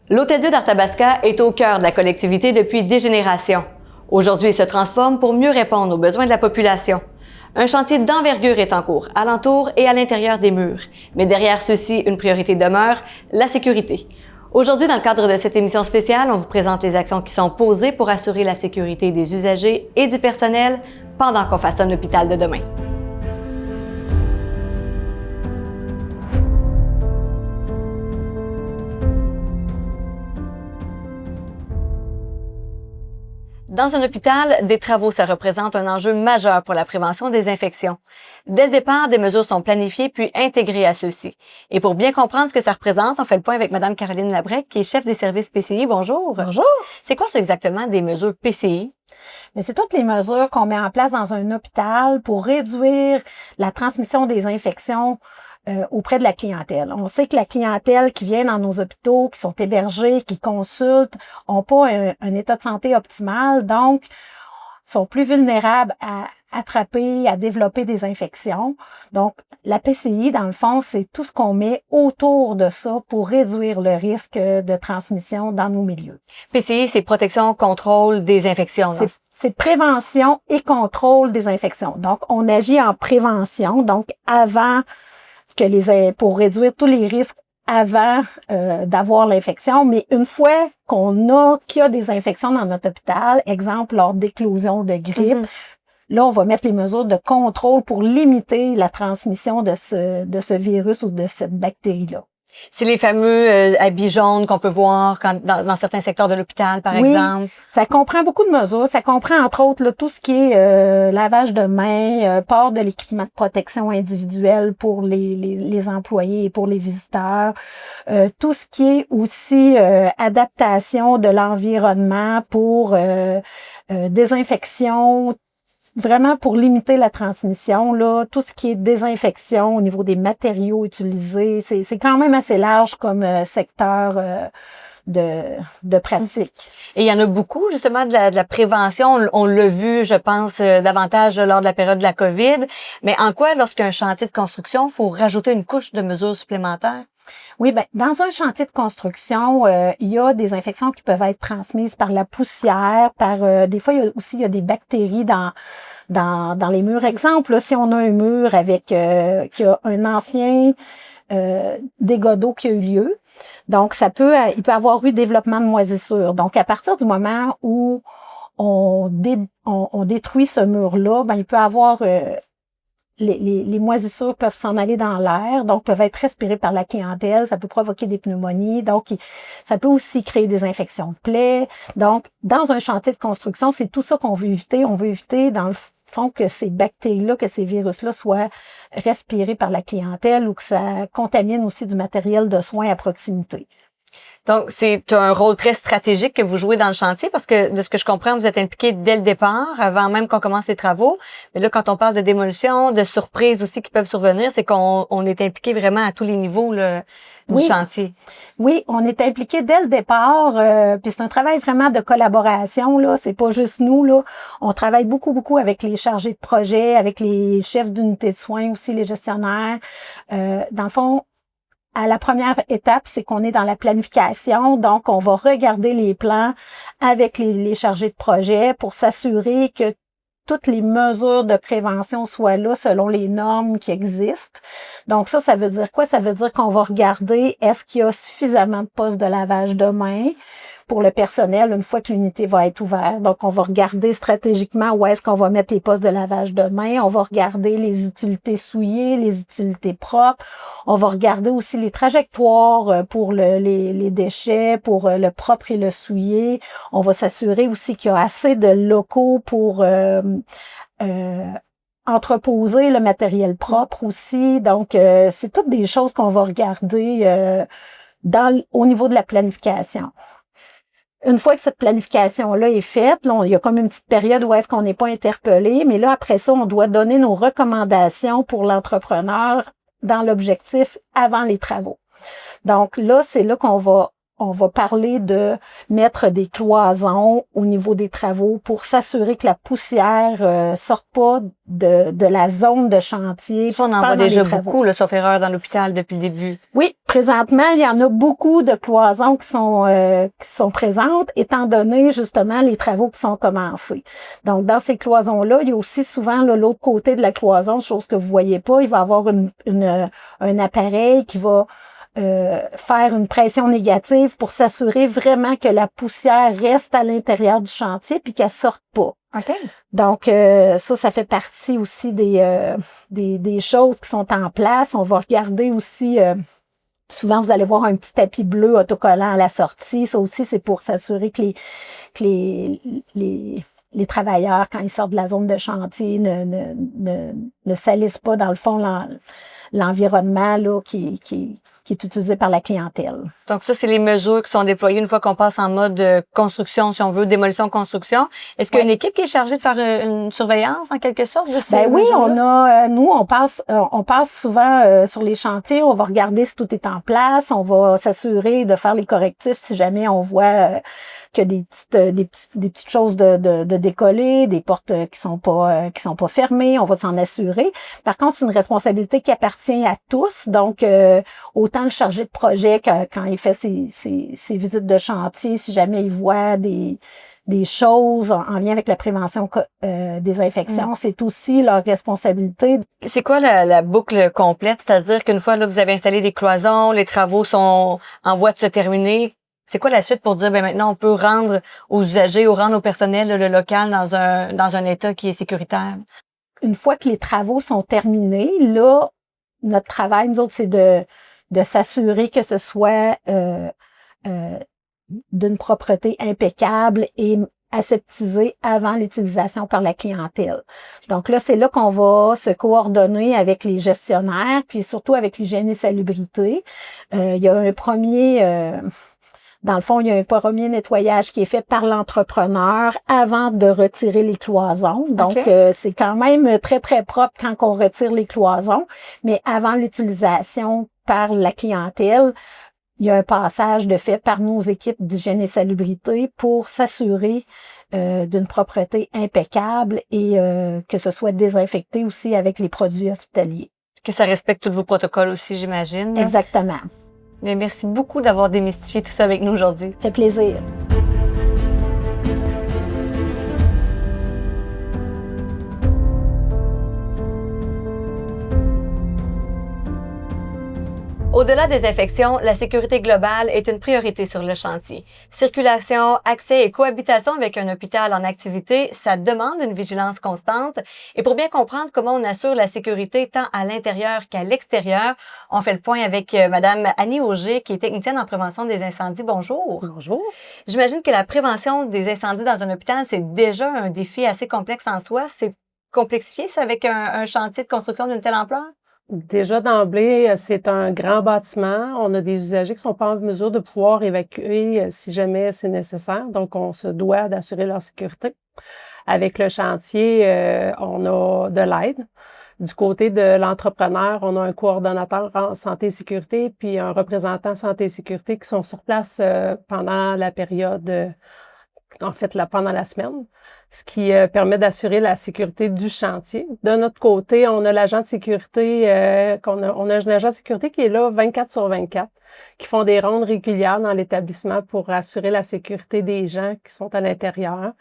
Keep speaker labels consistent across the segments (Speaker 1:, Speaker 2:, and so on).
Speaker 1: L'Hôtel-Dieu d'Arthabasca est au cœur de la collectivité depuis des générations. Aujourd'hui, il se transforme pour mieux répondre aux besoins de la population. Un chantier d'envergure est en cours, alentour et à l'intérieur des murs. Mais derrière ceux-ci, une priorité demeure, la sécurité. Aujourd'hui, dans le cadre de cette émission spéciale, on vous présente les actions qui sont posées pour assurer la sécurité des usagers et du personnel pendant qu'on façonne l'hôpital de demain. Dans un hôpital, des travaux, ça représente un enjeu majeur pour la prévention des infections. Dès le départ, des mesures sont planifiées puis intégrées à ceux-ci. Et pour bien comprendre ce que ça représente, on fait le point avec Mme Caroline Labrec, qui est chef des services PCI. Bonjour.
Speaker 2: Bonjour.
Speaker 1: C'est quoi ça exactement des mesures PCI?
Speaker 2: Mais c'est toutes les mesures qu'on met en place dans un hôpital pour réduire la transmission des infections auprès de la clientèle. On sait que la clientèle qui vient dans nos hôpitaux, qui sont hébergés, qui consultent, n'ont pas un état de santé optimal, donc sont plus vulnérables à attraper, à développer des infections. Donc, la PCI, dans le fond, c'est tout ce qu'on met autour de ça pour réduire le risque de transmission dans nos milieux.
Speaker 1: PCI, c'est protection, contrôle des infections.
Speaker 2: C'est prévention et contrôle des infections. Donc, on agit en prévention, donc avant pour réduire tous les risques avant d'avoir l'infection, mais une fois qu'il y a des infections dans notre hôpital, exemple lors d'éclosion de grippe, là, on va mettre les mesures de contrôle pour limiter la transmission de ce virus ou de cette bactérie-là.
Speaker 1: C'est les fameux habits jaunes qu'on peut voir dans certains secteurs de l'hôpital, par exemple.
Speaker 2: Ça comprend beaucoup de mesures. Ça comprend, entre autres, là, tout ce qui est lavage de mains, port de l'équipement de protection individuelle pour les employés et pour les visiteurs. Tout ce qui est aussi adaptation de l'environnement pour désinfection, vraiment pour limiter la transmission, là, tout ce qui est désinfection au niveau des matériaux utilisés, c'est quand même assez large comme secteur de pratique.
Speaker 1: Et il y en a beaucoup, justement, de la prévention. On l'a vu, je pense, davantage lors de la période de la COVID. Mais en quoi, lorsqu'il y a un chantier de construction, il faut rajouter une couche de mesures supplémentaires?
Speaker 2: Oui, ben dans un chantier de construction, il y a des infections qui peuvent être transmises par la poussière, des fois il y a des bactéries dans les murs. Exemple, là, si on a un mur avec qui a un ancien dégât d'eau qui a eu lieu, donc il peut avoir eu développement de moisissure. Donc à partir du moment où on détruit ce mur-là, ben il peut avoir les moisissures peuvent s'en aller dans l'air, donc peuvent être respirées par la clientèle, ça peut provoquer des pneumonies, donc ça peut aussi créer des infections de plaies. Donc, dans un chantier de construction, c'est tout ça qu'on veut éviter. On veut éviter, dans le fond, que ces bactéries-là, que ces virus-là soient respirés par la clientèle ou que ça contamine aussi du matériel de soins à proximité.
Speaker 1: Donc, c'est un rôle très stratégique que vous jouez dans le chantier parce que, de ce que je comprends, vous êtes impliqué dès le départ, avant même qu'on commence les travaux. Mais là, quand on parle de démolition, de surprises aussi qui peuvent survenir, c'est qu'on est impliqué vraiment à tous les niveaux du chantier.
Speaker 2: Oui, on est impliqué dès le départ. Puis c'est un travail vraiment de collaboration, là. C'est pas juste nous, là. On travaille beaucoup, beaucoup avec les chargés de projet, avec les chefs d'unité de soins aussi, les gestionnaires. Dans le fond, à la première étape, c'est qu'on est dans la planification. Donc, on va regarder les plans avec les chargés de projet pour s'assurer que toutes les mesures de prévention soient là selon les normes qui existent. Donc, ça veut dire quoi? Ça veut dire qu'on va regarder est-ce qu'il y a suffisamment de postes de lavage de mains pour le personnel une fois que l'unité va être ouverte. Donc, on va regarder stratégiquement où est-ce qu'on va mettre les postes de lavage de mains. On va regarder les utilités souillées, les utilités propres. On va regarder aussi les trajectoires pour les déchets, pour le propre et le souillé. On va s'assurer aussi qu'il y a assez de locaux pour entreposer le matériel propre aussi. Donc, c'est toutes des choses qu'on va regarder au niveau de la planification. Une fois que cette planification-là est faite, là, il y a comme une petite période où est-ce qu'on n'est pas interpellé, mais là, après ça, on doit donner nos recommandations pour l'entrepreneur dans l'objectif avant les travaux. Donc là, c'est là qu'on va on va parler de mettre des cloisons au niveau des travaux pour s'assurer que la poussière sorte pas de la zone de chantier.
Speaker 1: Ça, on en voit déjà beaucoup, là, sauf erreur, dans l'hôpital depuis le début.
Speaker 2: Oui, présentement, il y en a beaucoup de cloisons qui sont présentes, étant donné justement les travaux qui sont commencés. Donc, dans ces cloisons-là, il y a aussi souvent l'autre côté de la cloison, chose que vous voyez pas, il va y avoir un appareil qui va faire une pression négative pour s'assurer vraiment que la poussière reste à l'intérieur du chantier puis qu'elle sorte pas.
Speaker 1: OK.
Speaker 2: Donc, ça fait partie aussi des choses qui sont en place. On va regarder aussi, souvent vous allez voir un petit tapis bleu autocollant à la sortie. Ça aussi, c'est pour s'assurer que les travailleurs, quand ils sortent de la zone de chantier, ne salissent pas, dans le fond, l'environnement là, qui est utilisé par la clientèle.
Speaker 1: Donc ça, c'est les mesures qui sont déployées une fois qu'on passe en mode construction, si on veut, démolition-construction. Est-ce qu'il y a une équipe qui est chargée de faire une surveillance, en quelque sorte, de ces
Speaker 2: oui,
Speaker 1: mesures-là?
Speaker 2: on passe souvent sur les chantiers, on va regarder si tout est en place, on va s'assurer de faire les correctifs si jamais on voit qu'il y a des petites choses de décoller, des portes qui sont pas fermées, on va s'en assurer. Par contre, c'est une responsabilité qui appartient à tous, donc autant le chargé de projet quand il fait ses visites de chantier, si jamais il voit des choses en lien avec la prévention des infections, c'est aussi leur responsabilité.
Speaker 1: C'est quoi la boucle complète? C'est-à-dire qu'une fois là, vous avez installé des cloisons, les travaux sont en voie de se terminer. C'est quoi la suite pour dire, maintenant, on peut rendre aux usagers ou rendre au personnel le local dans un état qui est sécuritaire?
Speaker 2: Une fois que les travaux sont terminés, là, notre travail, nous autres, c'est de s'assurer que ce soit d'une propreté impeccable et aseptisé avant l'utilisation par la clientèle. Donc là, c'est là qu'on va se coordonner avec les gestionnaires, puis surtout avec l'hygiène et salubrité. Il y a un premier... Dans le fond, il y a un premier nettoyage qui est fait par l'entrepreneur avant de retirer les cloisons. Donc, c'est quand même très, très propre quand on retire les cloisons. Mais avant l'utilisation par la clientèle, il y a un passage de fait par nos équipes d'hygiène et salubrité pour s'assurer d'une propreté impeccable et que ce soit désinfecté aussi avec les produits hospitaliers.
Speaker 1: Que ça respecte tous vos protocoles aussi, j'imagine.
Speaker 2: Exactement.
Speaker 1: Bien, merci beaucoup d'avoir démystifié tout ça avec nous aujourd'hui.
Speaker 2: Ça fait plaisir.
Speaker 1: Au-delà des infections, la sécurité globale est une priorité sur le chantier. Circulation, accès et cohabitation avec un hôpital en activité, ça demande une vigilance constante. Et pour bien comprendre comment on assure la sécurité tant à l'intérieur qu'à l'extérieur, on fait le point avec Madame Annie Auger, qui est technicienne en prévention des incendies. Bonjour.
Speaker 3: Bonjour.
Speaker 1: J'imagine que la prévention des incendies dans un hôpital, c'est déjà un défi assez complexe en soi. C'est complexifié, ça, avec un chantier de construction d'une telle ampleur?
Speaker 3: Déjà d'emblée, c'est un grand bâtiment. On a des usagers qui sont pas en mesure de pouvoir évacuer si jamais c'est nécessaire. Donc, on se doit d'assurer leur sécurité. Avec le chantier, on a de l'aide. Du côté de l'entrepreneur, on a un coordonnateur en santé et sécurité, puis un représentant santé et sécurité qui sont sur place pendant la période, pendant la semaine, ce qui permet d'assurer la sécurité du chantier. De notre côté, on a l'agent de sécurité, on a un agent de sécurité qui est là 24 sur 24, qui font des rondes régulières dans l'établissement pour assurer la sécurité des gens qui sont à l'intérieur.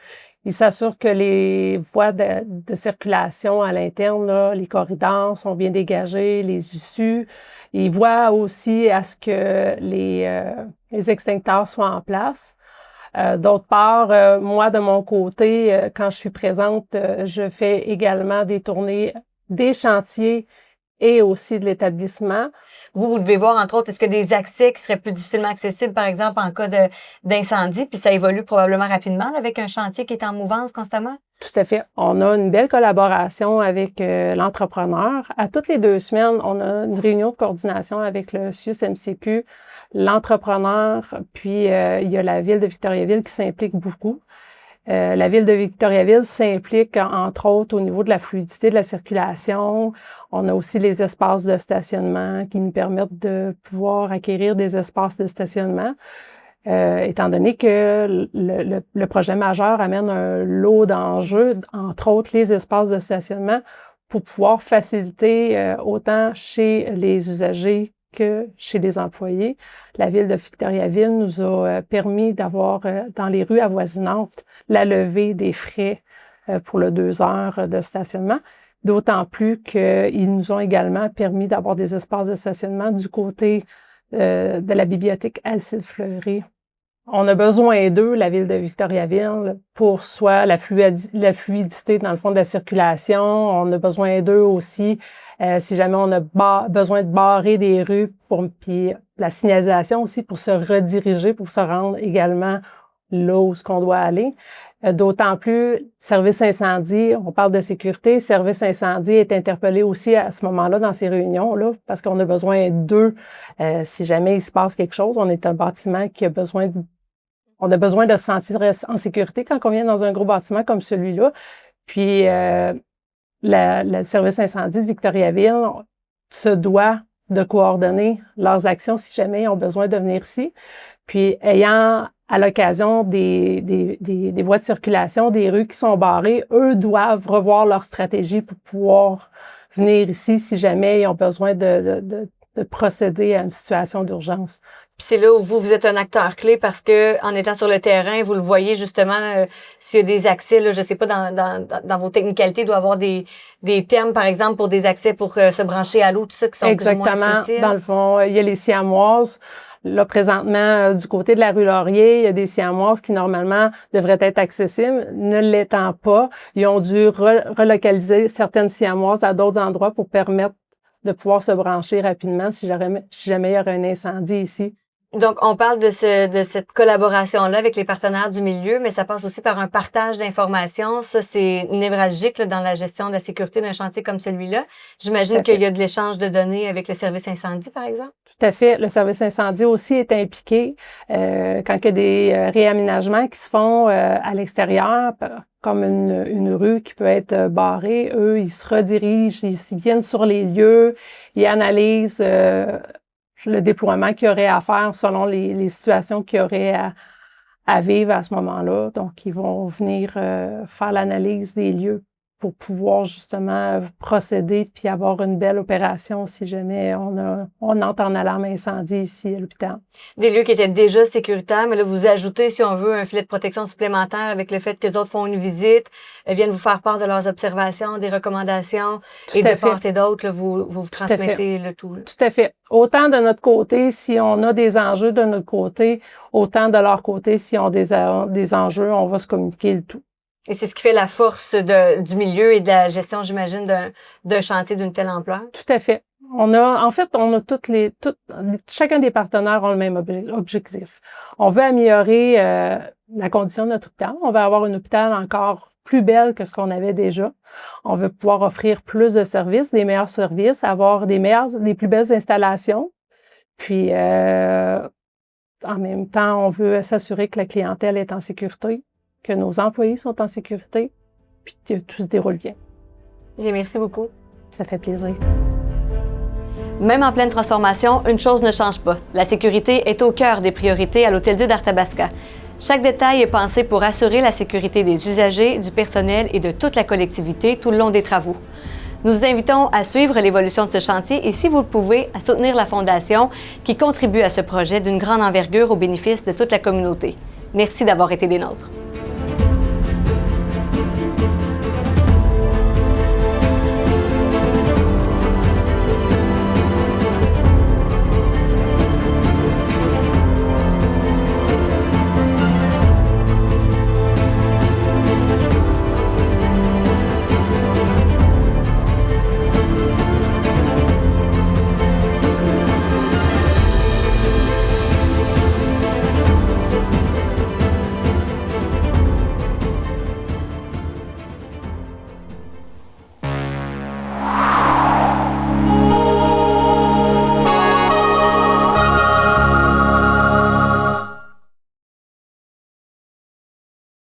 Speaker 3: Ils s'assurent que les voies de circulation à l'interne, là, les corridors sont bien dégagés, les issues. Ils voient aussi à ce que les extincteurs soient en place. D'autre part, moi, de mon côté, quand je suis présente, je fais également des tournées des chantiers et aussi de l'établissement.
Speaker 1: Vous devez voir, entre autres, est-ce qu'il y a des accès qui seraient plus difficilement accessibles, par exemple, en cas d'incendie, puis ça évolue probablement rapidement là, avec un chantier qui est en mouvance constamment?
Speaker 3: Tout à fait. On a une belle collaboration avec l'entrepreneur. À toutes les 2 semaines, on a une réunion de coordination avec le CIUS-MCQ, l'entrepreneur, puis il y a la Ville de Victoriaville qui s'implique beaucoup. La Ville de Victoriaville s'implique, entre autres, au niveau de la fluidité de la circulation. On a aussi les espaces de stationnement qui nous permettent de pouvoir acquérir des espaces de stationnement. étant donné que le projet majeur amène un lot d'enjeux, entre autres les espaces de stationnement, pour pouvoir faciliter autant chez les usagers que chez les employés. La Ville de Victoriaville nous a permis d'avoir dans les rues avoisinantes la levée des frais pour le 2 heures de stationnement, d'autant plus qu'ils nous ont également permis d'avoir des espaces de stationnement du côté de la bibliothèque Alcide Fleury. On a besoin d'eux, la Ville de Victoriaville, pour soit la fluidité dans le fond de la circulation. On a besoin d'eux aussi si jamais on a besoin de barrer des rues, puis la signalisation aussi pour se rediriger, pour se rendre également là où ce qu'on doit aller. D'autant plus, service incendie, on parle de sécurité, service incendie est interpellé aussi à ce moment-là dans ces réunions-là parce qu'on a besoin d'eux si jamais il se passe quelque chose. On est un bâtiment qui a besoin on a besoin de se sentir en sécurité quand on vient dans un gros bâtiment comme celui-là. Puis, le service incendie de Victoriaville se doit de coordonner leurs actions si jamais ils ont besoin de venir ici. Puis, ayant à l'occasion des voies de circulation, des rues qui sont barrées, eux doivent revoir leur stratégie pour pouvoir venir ici si jamais ils ont besoin de procéder à une situation d'urgence.
Speaker 1: Puis c'est là où vous êtes un acteur clé parce que en étant sur le terrain, vous le voyez justement s'il y a des accès, là, je sais pas dans vos technicalités, il doit y avoir des termes par exemple pour des accès pour se brancher à l'eau, tout ça qui sont plus ou moins accessibles.
Speaker 3: Exactement. Dans le fond, il y a les siamoises. Là, présentement, du côté de la rue Laurier, il y a des siamoises qui, normalement, devraient être accessibles. Ne l'étant pas, ils ont dû relocaliser certaines siamoises à d'autres endroits pour permettre de pouvoir se brancher rapidement si jamais il y aurait un incendie ici.
Speaker 1: Donc, on parle de cette collaboration-là avec les partenaires du milieu, mais ça passe aussi par un partage d'informations. Ça, c'est névralgique là, dans la gestion de la sécurité d'un chantier comme celui-là. J'imagine qu'il y a de l'échange de données avec le service incendie, par exemple.
Speaker 3: Tout à fait. Le service incendie aussi est impliqué quand il y a des réaménagements qui se font à l'extérieur, comme une rue qui peut être barrée. Eux, ils se redirigent, ils viennent sur les lieux, ils analysent le déploiement qu'il y aurait à faire selon les situations qu'il y aurait à vivre à ce moment-là. Donc, ils vont venir faire l'analyse des lieux pour pouvoir justement procéder puis avoir une belle opération si jamais on entre en alarme incendie ici à l'hôpital.
Speaker 1: Des lieux qui étaient déjà sécuritaires, mais là, vous ajoutez, si on veut, un filet de protection supplémentaire avec le fait que d'autres font une visite, viennent vous faire part de leurs observations, des recommandations, et de part et d'autre, vous transmettez le tout.
Speaker 3: Tout à fait. Autant de notre côté, si on a des enjeux de notre côté, autant de leur côté, si on a des enjeux, on va se communiquer le tout.
Speaker 1: Et c'est ce qui fait la force du milieu et de la gestion, j'imagine, d'un chantier d'une telle ampleur?
Speaker 3: Tout à fait. Chacun des partenaires a le même objectif. On veut améliorer la condition de notre hôpital. On veut avoir un hôpital encore plus belle que ce qu'on avait déjà. On veut pouvoir offrir plus de services, des meilleurs services, avoir des plus belles installations. Puis, en même temps, on veut s'assurer que la clientèle est en sécurité, que nos employés sont en sécurité, puis que tout se déroule bien.
Speaker 1: Et merci beaucoup.
Speaker 3: Ça fait plaisir.
Speaker 1: Même en pleine transformation, une chose ne change pas. La sécurité est au cœur des priorités à l'Hôtel-Dieu d'Arthabasca. Chaque détail est pensé pour assurer la sécurité des usagers, du personnel et de toute la collectivité tout le long des travaux. Nous vous invitons à suivre l'évolution de ce chantier et, si vous le pouvez, à soutenir la Fondation qui contribue à ce projet d'une grande envergure au bénéfice de toute la communauté. Merci d'avoir été des nôtres.